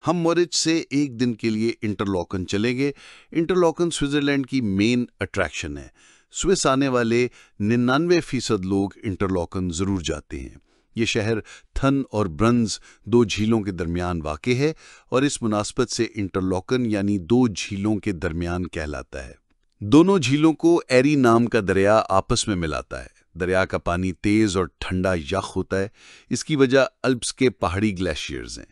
हम मॉरिच से एक दिन के लिए इंटरलॉकन चले गए। इंटरलॉकन स्विट्जरलैंड की मेन अट्रैक्शन है। स्विस आने वाले 99% लोग इंटरलॉकन जरूर जाते हैं। ये शहर थन और ब्रंज दो झीलों के दरमियान वाक़ है और इस मुनासबत से इंटरलॉकन यानी दो झीलों के दरमियान कहलाता है। दोनों झीलों को एरी नाम का दरिया आपस में मिलाता है। दरिया का पानी तेज और ठंडा यख होता है। इसकी वजह अल्प्स के पहाड़ी ग्लेशियर्स हैं।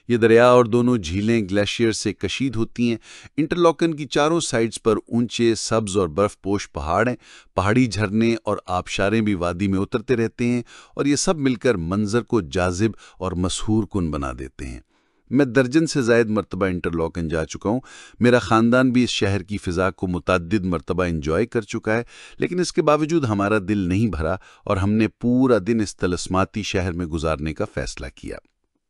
ये दरिया और दोनों झीलें ग्लेशियर से कशीद होती हैं। इंटरलॉकन की चारों साइड्स पर ऊंचे सब्ज और बर्फपोश पहाड़ हैं। पहाड़ी झरने और आबशारें भी वादी में उतरते रहते हैं और ये सब मिलकर मंजर को जाजिब और मशहूर कुन बना देते हैं। मैं दर्जन से ज़ायद मरतबा इंटरलॉकन जा चुका हूँ। मेरा ख़ानदान भी इस शहर की फ़िज़ा को मुतअद्दिद मरतबा इंजॉय कर चुका है, लेकिन इसके बावजूद हमारा दिल नहीं भरा और हमने पूरा दिन इस तलस्माती शहर में गुजारने का फ़ैसला किया।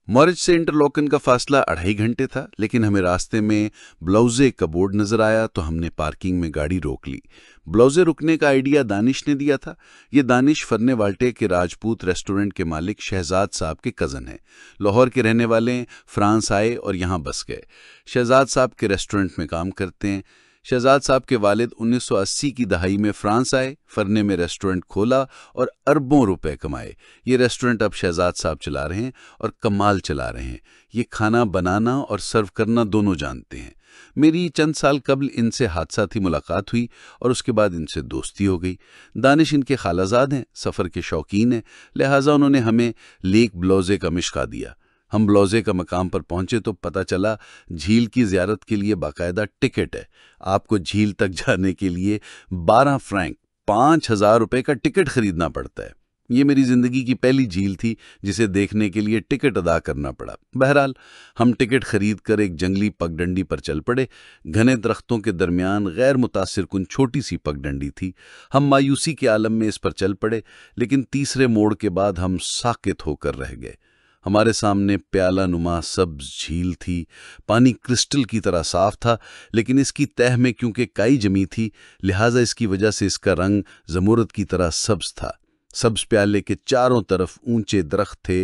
मॉरिच से इंटरलॉकन का फासला 2.5 घंटे था, लेकिन हमें रास्ते में ब्लाउजे का बोर्ड नजर आया तो हमने पार्किंग में गाड़ी रोक ली। ब्लाउजे रुकने का आइडिया दानिश ने दिया था। ये दानिश फरने वाल्टे के राजपूत रेस्टोरेंट के मालिक शहजाद साहब के कज़न हैं। लाहौर के रहने वाले फ्रांस आए और यहाँ बस गए। शहजाद साहब के रेस्टोरेंट में काम करते हैं। शहजाद साहब के वालिद 1980 की दहाई में फ्रांस आए, फरने में रेस्टोरेंट खोला और अरबों रुपए कमाए। ये रेस्टोरेंट अब शहजाद साहब चला रहे हैं और कमाल चला रहे हैं। ये खाना बनाना और सर्व करना दोनों जानते हैं। मेरी चंद साल कबल इनसे हादसाती मुलाकात हुई और उसके बाद इनसे दोस्ती हो गई। दानिश इनके खालाजाद हैं, सफ़र के शौकीन हैं, लिहाजा उन्होंने हमें लेक ब्लाउजे का मिशका दिया। हम ब्लाउजे का मकाम पर पहुंचे तो पता चला झील की ज़ियारत के लिए बाकायदा टिकट है। आपको झील तक जाने के लिए 12 फ्रैंक 5,000 रुपये का टिकट खरीदना पड़ता है। ये मेरी ज़िंदगी की पहली झील थी जिसे देखने के लिए टिकट अदा करना पड़ा। बहरहाल हम टिकट खरीद कर एक जंगली पगडंडी पर चल पड़े। घने दरख्तों के दरमियान गैर मुतासिर कुन छोटी सी पगडंडी थी। हम मायूसी के आलम में इस पर चल पड़े, लेकिन तीसरे मोड़ के बाद हम साकित होकर रह गए। हमारे सामने प्याला नुमा सब्ज झील थी। पानी क्रिस्टल की तरह साफ था, लेकिन इसकी तह में क्योंकि काई जमी थी, लिहाजा इसकी वजह से इसका रंग जमुरद की तरह सब्ज था। सब्ज प्याले के चारों तरफ ऊंचे दरख्त थे।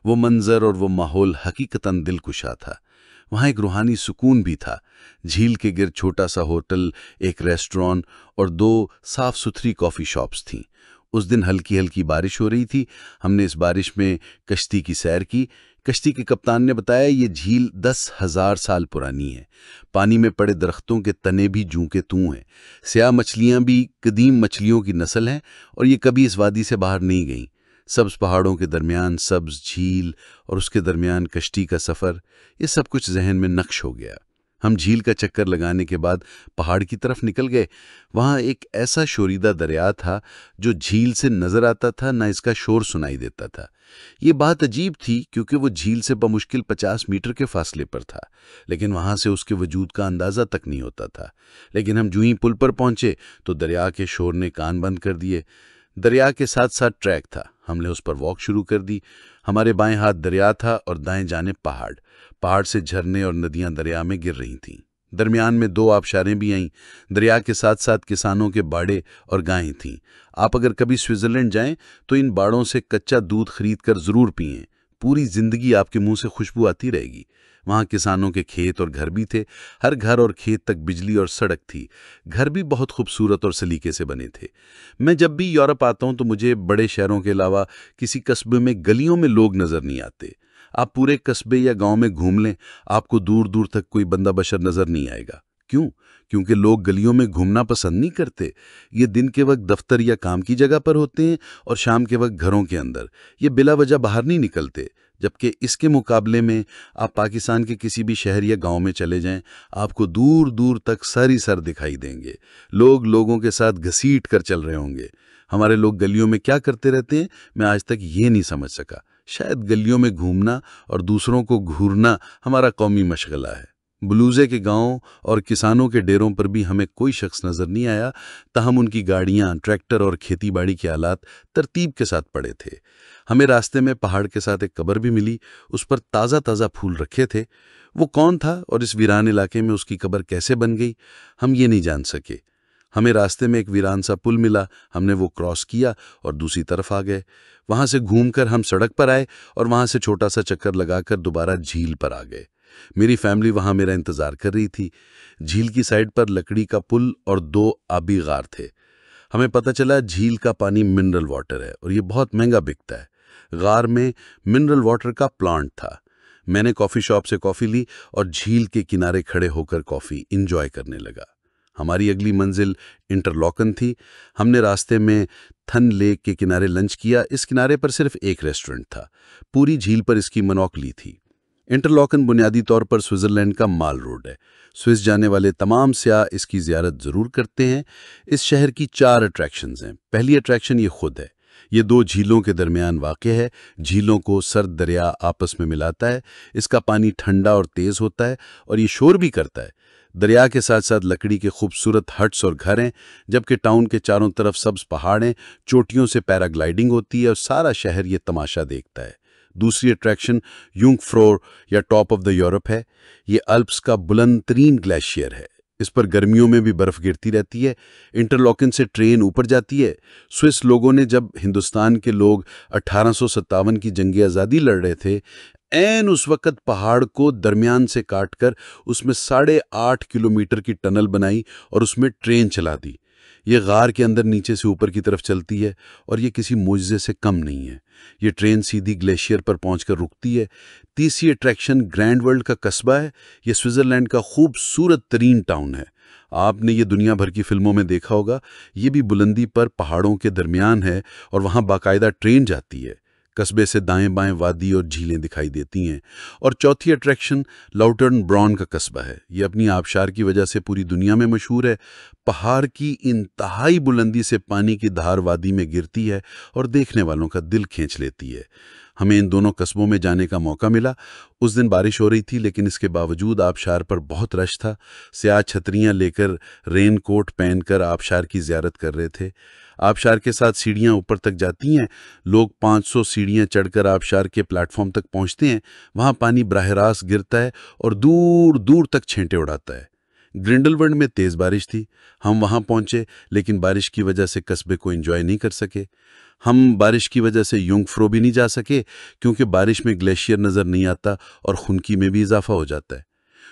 वो मंजर और वो माहौल हकीकतन दिलकुशा था। वहाँ एक रूहानी सुकून भी था। झील के गिर्द छोटा सा होटल, एक रेस्टोरेंट और 2 साफ सुथरी कॉफ़ी शॉप्स थीं। उस दिन हल्की हल्की बारिश हो रही थी। हमने इस बारिश में कश्ती की सैर की। कश्ती के कप्तान ने बताया ये झील 10,000 साल पुरानी है। पानी में पड़े दरख्तों के तने भी जूं के तूं हैं। स्याह मछलियां भी कदीम मछलियों की नस्ल हैं और ये कभी इस वादी से बाहर नहीं गईं। सब्ज पहाड़ों के दरमियान सब्ज झील और उसके दरमियान कश्ती का सफ़र, ये सब कुछ जहन में नक्श हो गया। हम झील का चक्कर लगाने के बाद पहाड़ की तरफ निकल गए। वहाँ एक ऐसा शोरीदा दरिया था जो झील से नजर आता था, ना इसका शोर सुनाई देता था। ये बात अजीब थी क्योंकि वो झील से बमुश्किल 50 मीटर के फासले पर था, लेकिन वहाँ से उसके वजूद का अंदाज़ा तक नहीं होता था। लेकिन हम जूं ही पुल पर पहुँचे तो दरिया के शोर ने कान बंद कर दिए। दरिया के साथ साथ ट्रैक था। हमने उस पर वॉक शुरू कर दी। हमारे बाएं हाथ दरिया था और दाएं जाने पहाड़। पहाड़ से झरने और नदियां दरिया में गिर रही थीं। दरमियान में 2 आबशारें भी आईं। दरिया के साथ साथ किसानों के बाड़े और गायें थीं। आप अगर कभी स्विट्जरलैंड जाएं तो इन बाड़ों से कच्चा दूध खरीद कर ज़रूर पिएं। पूरी जिंदगी आपके मुंह से खुशबू आती रहेगी। वहाँ किसानों के खेत और घर भी थे। हर घर और खेत तक बिजली और सड़क थी। घर भी बहुत खूबसूरत और सलीके से बने थे। मैं जब भी यूरोप आता हूँ तो मुझे बड़े शहरों के अलावा किसी कस्बे में गलियों में लोग नज़र नहीं आते। आप पूरे कस्बे या गांव में घूम लें, आपको दूर दूर तक कोई बंदा बशर नज़र नहीं आएगा। क्यों? क्योंकि लोग गलियों में घूमना पसंद नहीं करते। ये दिन के वक्त दफ्तर या काम की जगह पर होते हैं और शाम के वक्त घरों के अंदर। ये बिला वजह बाहर नहीं निकलते। जबकि इसके मुकाबले में आप पाकिस्तान के किसी भी शहर या गांव में चले जाएं, आपको दूर दूर तक सर ही सर दिखाई देंगे। लोग लोगों के साथ घसीट कर चल रहे होंगे। हमारे लोग गलियों में क्या करते रहते हैं, मैं आज तक ये नहीं समझ सका। शायद गलियों में घूमना और दूसरों को घूरना हमारा कौमी मशगला है। बलूजे के गांव और किसानों के डेरों पर भी हमें कोई शख्स नजर नहीं आया, ताहम उनकी गाड़ियां, ट्रैक्टर और खेतीबाड़ी के आलात तरतीब के साथ पड़े थे। हमें रास्ते में पहाड़ के साथ एक कब्र भी मिली। उस पर ताज़ा ताज़ा फूल रखे थे। वो कौन था और इस वीरान इलाके में उसकी कब्र कैसे बन गई, हम ये नहीं जान सके। हमें रास्ते में एक वीरान सा पुल मिला। हमने वो क्रॉस किया और दूसरी तरफ आ गए। वहाँ से घूमकर हम सड़क पर आए और वहाँ से छोटा सा चक्कर लगाकर दोबारा झील पर आ गए। मेरी फैमिली वहाँ मेरा इंतज़ार कर रही थी। झील की साइड पर लकड़ी का पुल और 2 आबी गार थे। हमें पता चला झील का पानी मिनरल वाटर है और ये बहुत महंगा बिकता है। गार में मिनरल वाटर का प्लांट था। मैंने कॉफ़ी शॉप से कॉफ़ी ली और झील के किनारे खड़े होकर कॉफ़ी इंजॉय करने लगा। हमारी अगली मंजिल इंटरलॉकन थी। हमने रास्ते में थन लेक के किनारे लंच किया। इस किनारे पर सिर्फ एक रेस्टोरेंट था। पूरी झील पर इसकी मोनोपोली थी। इंटरलॉकन बुनियादी तौर पर स्विट्ज़रलैंड का माल रोड है। स्विस जाने वाले तमाम सियाह इसकी ज़ियारत ज़रूर करते हैं। इस शहर की 4 अट्रैक्शंस हैं। पहली अट्रैक्शन ये खुद है। ये 2 झीलों के दरमियान वाक़या है। झीलों को सर्द दरिया आपस में मिलाता है। इसका पानी ठंडा और तेज़ होता है और ये शोर भी करता है। दरिया के साथ साथ लकड़ी के खूबसूरत हट्स और घर हैं, जबकि टाउन के चारों तरफ सब्ज पहाड़ हैं। चोटियों से पैराग्लाइडिंग होती है और सारा शहर ये तमाशा देखता है। दूसरी अट्रैक्शन यूंगफ्रोर या टॉप ऑफ द यूरोप है। ये अल्प्स का बुलंद तरीन ग्लेशियर है। इस पर गर्मियों में भी बर्फ गिरती रहती है। इंटरलॉकन से ट्रेन ऊपर जाती है। स्विस लोगों ने जब हिंदुस्तान के लोग 1857 की जंग आज़ादी लड़ रहे थे, ऐन उस वक़्त पहाड़ को दरमियान से काटकर उसमें 8.5 किलोमीटर की टनल बनाई और उसमें ट्रेन चला दी। ये गार के अंदर नीचे से ऊपर की तरफ चलती है और ये किसी मुआजिज़े से कम नहीं है। ये ट्रेन सीधी ग्लेशियर पर पहुंचकर रुकती है। तीसरी अट्रैक्शन ग्रैंड वर्ल्ड का कस्बा है। ये स्विट्ज़रलैंड का खूबसूरत तरीन टाउन है। आपने ये दुनिया भर की फिल्मों में देखा होगा। ये भी बुलंदी पर पहाड़ों के दरमियान है और वहाँ बाकायदा ट्रेन जाती है। कस्बे से दाएं बाएं वादी और झीलें दिखाई देती हैं। और चौथी अट्रैक्शन लाउटर्न ब्रॉन का कस्बा है। ये अपनी आबशार की वजह से पूरी दुनिया में मशहूर है। पहाड़ की इंतहाई बुलंदी से पानी की धार वादी में गिरती है और देखने वालों का दिल खींच लेती है। हमें इन दोनों कस्बों में जाने का मौका मिला। उस दिन बारिश हो रही थी, लेकिन इसके बावजूद आबशार पर बहुत रश था। सियाह छतरियां लेकर, रेन कोट पहनकर आबशार की ज़ियारत कर रहे थे। आबशार के साथ सीढ़ियां ऊपर तक जाती हैं। लोग 500 सीढ़ियां चढ़कर आबशार के प्लेटफॉर्म तक पहुंचते हैं। वहां पानी बराह रास्त गिरता है और दूर दूर तक छेंटे उड़ाता है। ग्रिंडलवल्ड में तेज़ बारिश थी। हम वहां पहुंचे, लेकिन बारिश की वजह से कस्बे को एंजॉय नहीं कर सके। हम बारिश की वजह से यूंगफ्रो भी नहीं जा सके, क्योंकि बारिश में ग्लेशियर नज़र नहीं आता और खुनकी में भी इजाफा हो जाता है।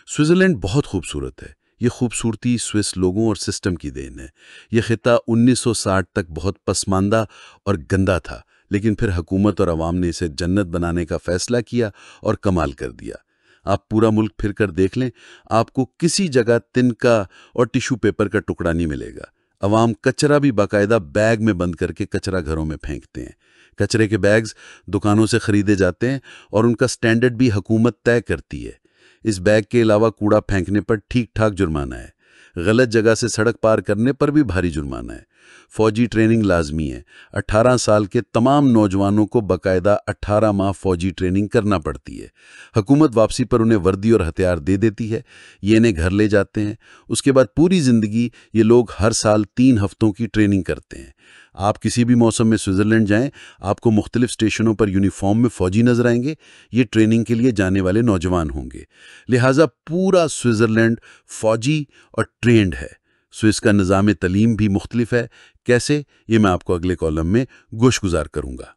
स्विट्ज़रलैंड बहुत खूबसूरत है। ये खूबसूरती स्विस लोगों और सिस्टम की देन है। यह खिता 1960 तक बहुत पसमानदा और गंदा था, लेकिन फिर हुकूमत और अवाम ने इसे जन्नत बनाने का फैसला किया और कमाल कर दिया। आप पूरा मुल्क फिर कर देख लें, आपको किसी जगह तिनका और टिश्यू पेपर का टुकड़ा नहीं मिलेगा। अवाम कचरा भी बाकायदा बैग में बंद करके कचरा घरों में फेंकते हैं। कचरे के बैग्स दुकानों से खरीदे जाते हैं और उनका स्टैंडर्ड भी हुकूमत तय करती है। इस बैग के अलावा कूड़ा फेंकने पर ठीक ठाक जुर्माना है। गलत जगह से सड़क पार करने पर भी भारी जुर्माना है। फौजी ट्रेनिंग लाजमी है। 18 साल के तमाम नौजवानों को बाकायदा 18 माह फौजी ट्रेनिंग करना पड़ती है। हुकूमत वापसी पर उन्हें वर्दी और हथियार दे देती है। ये इन्हें घर ले जाते हैं। उसके बाद पूरी ज़िंदगी ये लोग हर साल 3 हफ्तों की ट्रेनिंग करते हैं। आप किसी भी मौसम में स्विट्ज़रलैंड जाएं, आपको मुख्तलिफ स्टेशनों पर यूनिफॉर्म में फ़ौजी नजर आएंगे। ये ट्रेनिंग के लिए जाने वाले नौजवान होंगे। लिहाजा पूरा स्विट्ज़रलैंड फ़ौजी और ट्रेंड है। स्विस का निज़ाम तलीम भी मुख्तलिफ है। कैसे, ये मैं आपको अगले कॉलम में गोशगुजार करूँगा।